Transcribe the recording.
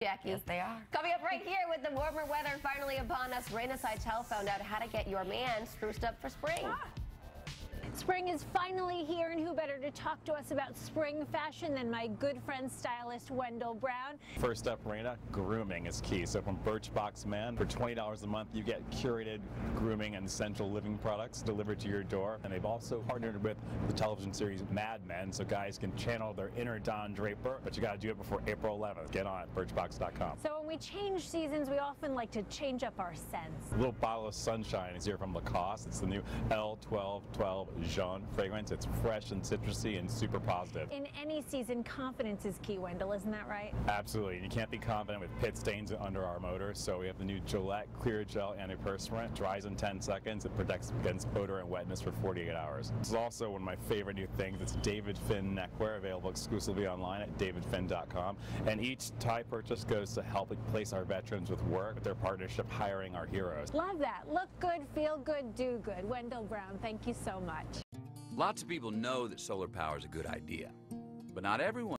Jackie. Yes, they are. Coming up right here with the warmer weather finally upon us, Raina Seitel found out how to get your man spruced up for spring. Spring is finally here, and who better to talk to us about spring fashion than my good friend stylist Wendell Brown. First up, Raina, grooming is key. So from Birchbox Man, for $20 a month, you get curated grooming and essential living products delivered to your door. And they've also partnered with the television series Mad Men, so guys can channel their inner Don Draper, but you got to do it before April 11th. Get on it, birchbox.com. So when we change seasons, we often like to change up our scents. A little bottle of sunshine is here from Lacoste. It's the new L1212 Jaune fragrance. It's fresh and citrusy and super positive. In any season, confidence is key, Wendell, isn't that right? Absolutely. You can't be confident with pit stains under our motors, so we have the new Gillette Clear Gel Antiperspirant. Dries in 10 seconds. It protects against odor and wetness for 48 hours. This is also one of my favorite new things. It's David Finn neckwear, available exclusively online at davidfinn.com. And each tie purchase goes to help place our veterans with work with their partnership Hiring Our Heroes. Love that. Look good, feel good, do good. Wendell Brown, thank you so much. Lots of people know that solar power is a good idea, but not everyone